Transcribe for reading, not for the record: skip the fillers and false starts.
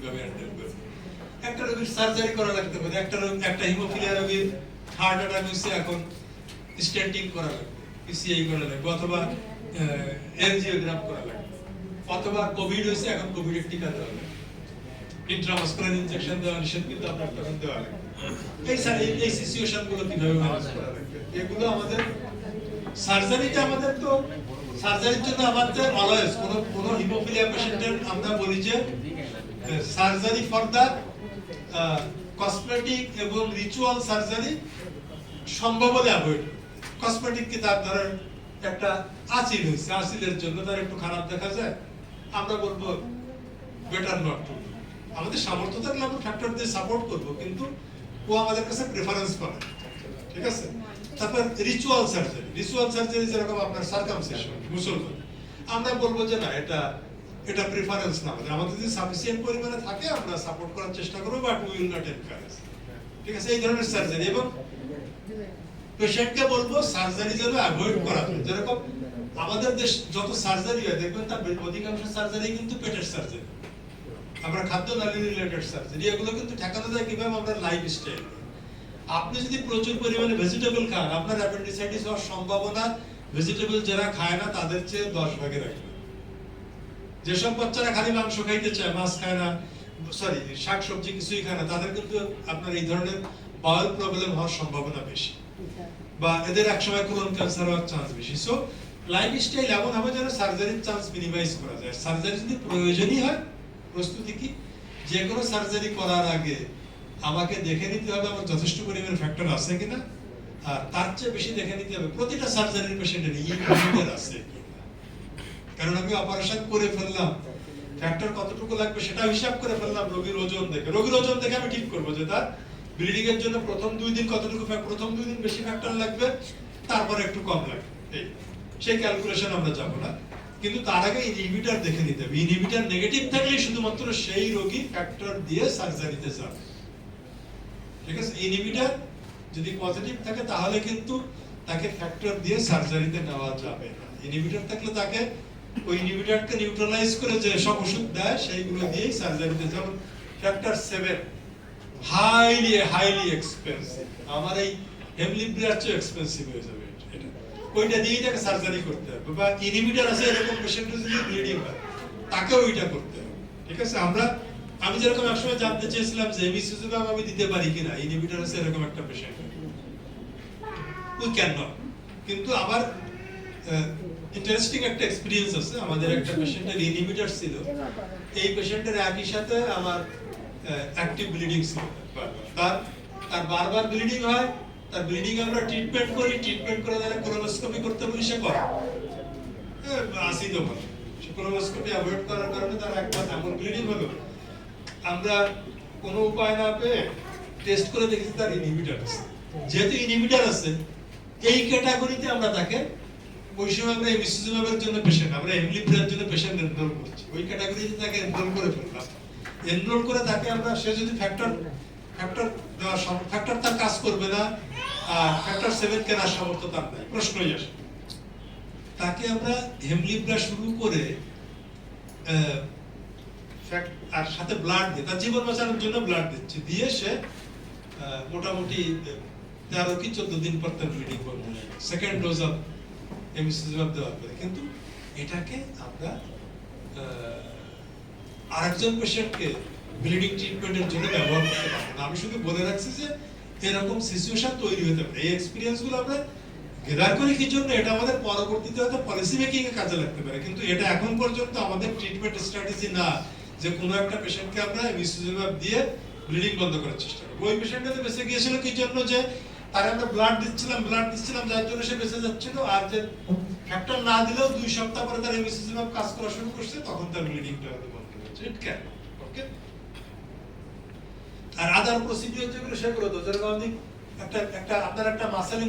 কিভাবে হ্যান্ডেল করবে। একটা রোগীর সার্জারি করা লাগতে পারে, একটা হিমোফিলিয়া রোগীর হার্ট অ্যাটাক হয়েছে, এখন স্টেন্টিং করা লাগবে, পিসিআই করা লাগবে, অথবা এনজিওগ্রাম করা লাগবে, অথবা কোভিড হয়েছে, এখন কোভিডের টিকা দেওয়া লাগবে, ইন্ট্রামাসকুলার ইনজেকশন দেওয়া নিষেধ, কিন্তু আপনার তখন দেওয়া লাগবে। এই সিচুয়েশন গুলো কিভাবে ম্যানেজ করা লাগবে, এগুলো আমাদের সার্জারিতে, আমাদের তো সার্জারির জন্য আমাদের অলওয়েজ কোন হিমোফিলিয়া পেশেন্টের আমরা বলি যে সার্জারি ফর দা কসমেটিক এবং রিচুয়াল সার্জারি সম্ভব হলে অ্যাভয়েড। কসমেটিক কি তার ধরেন একটা আঁচিল হয়েছে, আঁচিলের জন্য তার একটু খারাপ দেখা যায়, আমরা বলবো বেটার নট টু। আমাদের সামর্থ্য থাকলে আমরা ফ্যাক্টর দিয়ে সাপোর্ট করবো, কিন্তু ও আমাদের কাছে প্রেফারেন্স পাবে, ঠিক আছে। তারপর রিচুয়াল সার্জারি যেরকম আপনার সার্কামসিশন, মুসলমান, আমরা বলবো যে না, এটা প্রেফারেন্স না, আমাদের যদি সাফিসিয়েন্ট পরিমাণে থাকে আমরা সাপোর্ট করার চেষ্টা করব, but we will not encourage, ঠিক আছে, এই ধরনের সার্জারি। এবং পেশেন্টকে বলবো সার্জারি যেন অ্যাভয়েড করা হয়। যেরকম আমাদের দেশ যত সার্জারি হয় দেখবেন তার অধিকাংশ সার্জারি কিন্তু পেটের সার্জারি, আমরা খাদ্য নালী রিলেটেড সার্জারি, এগুলো কিন্তু ঠেকানো যায় কিভাবে, আমরা লাইফস্টাইল। আপনি যদি প্রচুর পরিমাণে ভেজিটেবল খান, আপনার অ্যাপেন্ডিসাইটিস হওয়ার সম্ভাবনা ভেজিটেবল যারা খায় না তাদের চেয়ে 10 ভাগে রাখবে। যেসব বাচ্চারা খালি মাংস খাইতে চায়, মাছ খায় না, সরি শাকসবজি কিছুই খায় না, তাদের কিন্তু আপনার এই ধরনের বাউল প্রবলেম হওয়ার সম্ভাবনা বেশি, বা এদের একসময় কোলন ক্যান্সার হওয়ার চান্স বেশি। সো লাইফস্টাইল এমন হবে যেন সার্জারির চান্স মিনিমাইজ করা যায়। সার্জারি যদি প্রয়োজনই হয়, প্রস্তুতি কি, যে কোনো সার্জারি করার আগে আমাকে দেখে নিতে হবে আমার যথেষ্ট পরিমাণ ফ্যাক্টর আছে কিনা, আর তার চেয়ে বেশি দেখে নিতে হবে প্রতিটা সার্জারির পেশেন্টের ইনহিবিটর আছে। কারণ আমি অপারেশন করে ফেললাম, ফ্যাক্টর কতটুকু লাগবে সেটা হিসাব করে ফেললাম রোগীর ওজন দেখে আমি ঠিক করবো যে তার ব্লিডিং এর জন্য প্রথম 2 দিন কতটুকু, প্রথম 2 দিন বেশি ফ্যাক্টর লাগবে, তারপরে একটু কম লাগবে, সেই ক্যালকুলেশন আমরা যাব না। কিন্তু তার আগে ইনহিবিটর দেখে নিতে হবে। ইনহিবিটর নেগেটিভ থাকলে শুধুমাত্র সেই রোগী ফ্যাক্টর দিয়ে সার্জারিতে যাবে, ঠিক আছে। ইনহিবিটর যদি পজিটিভ থাকে তাহলে কিন্তু তাকে ফ্যাক্টর দিয়ে সার্জারিতে নেওয়া যাবে না। ইনহিবিটর থাকলে তাকে ওই ইনহিবিটরকে নিউট্রালাইজ করে যে সব ওষুধ দেয় সেইগুলো দিয়েই সার্জারিতে, যেমন ফ্যাক্টর 7 হাইলি এক্সপেন্সিভ, আমার এই হেমলিব্রার চেয়ে এক্সপেন্সিভ হয়ে যাবে, এটা ওইটা দিয়েই তাকে সার্জারি করতে হবে। বা ইনহিবিটর আছে এরকম পেশেন্টের যদি ব্লিডিং হয় তাকে ওইটা করতে হবে, ঠিক আছে। আমি যেরকম একসময় জানতে চেয়েছিলাম যে এমিসিজুমাব আমি দিতে পারি কিনা, ইনহিবিটর আছে এরকম একটা পেশেন্ট, উই ক্যান নট। কিন্তু আমার ইন্টারেস্টিং একটা এক্সপেরিয়েন্স আছে, আমাদের একটা পেশেন্টের ইনহিবিটর ছিল, এই পেশেন্টের একই সাথে আমার অ্যাক্টিভ ব্লিডিং ছিল, তার বারবার ব্লিডিং হয়, তার ব্লিডিং আমরা ট্রিটমেন্ট করে তাহলে কোলোনোস্কোপি করতে বলি, সে করে আসি তো বলে, সে কোলোনোস্কোপি অ্যাভয়েড করার কারণে তার একবার এমন ব্লিডিং হলো, আমরা কোনো উপায় না পেয়ে টেস্ট করে দেখেছি তার ইনহিবিটর আছে। যেহেতু ইনহিবিটর আছে এই ক্যাটাগরিতে আমরা তাকে, ওই সময় আমরা এমিসিজুমাবের জন্য পেশেন্ট, আমরা এমলিপ্রার জন্য পেশেন্ট এনরোল করছি, ওই ক্যাটাগরিতে তাকে এনরোল করে ফেললাম। এনরোল করে তাকে আমরা, সে যদি ফ্যাক্টর তার কাজ করবে না, ফ্যাক্টর 7 কেনার সামর্থ্য তার নাই, প্রশ্নই আসে, তাকে আমরা হেমলিপ্রা শুরু করে আর সাথে ব্লাড দিয়ে তার জীবন বাঁচানোর জন্য ব্লাড দিচ্ছে, দিয়ে সে মোটামুটি 13 কি 14 দিন পর তার ব্লিডিং বন্ধ হয়ে গেল, সেকেন্ড ডোজ অফ এমিসিজুমাব দেওয়ার পরে। কিন্তু এটাকে আমরা আরেকজন পেশেন্টকে ব্লিডিং ট্রিটমেন্টের জন্য ব্যবহার করতে পারবো না। আমি শুধু বলে রাখছি যে এরকম সিচুয়েশন তৈরি হতে পারে, এই এক্সপিরিয়েন্স গুলো আমরা গেদার করি কি জন্য, এটা আমাদের পরবর্তীতে হয়তো পলিসি মেকিং এ কাজে লাগতে পারে, কিন্তু এটা এখন পর্যন্ত আমাদের ট্রিটমেন্ট স্ট্র্যাটেজি না যে কোনো একটা পেশেন্টকে আমরা এমিসিজুমাব দিয়ে ব্লিডিং বন্ধ করার চেষ্টা করব। ওই পেশেন্টটা তো বেঁচে গিয়েছিল কি জন্য, যে তার আমরা ব্লাড দিচ্ছিলাম যার জন্য সে বেঁচে যাচ্ছিল, আর যে ফ্যাক্টর না দিলেও 2 সপ্তাহ পরে তার এমিসিজুমাব কাজ করা শুরু করছে, তখন তার ব্লিডিংটা বন্ধ হয়েছে। It can okay. R other procedure যেগুলো সেগুলো তো, যেরকম আপনার একটা মাসেল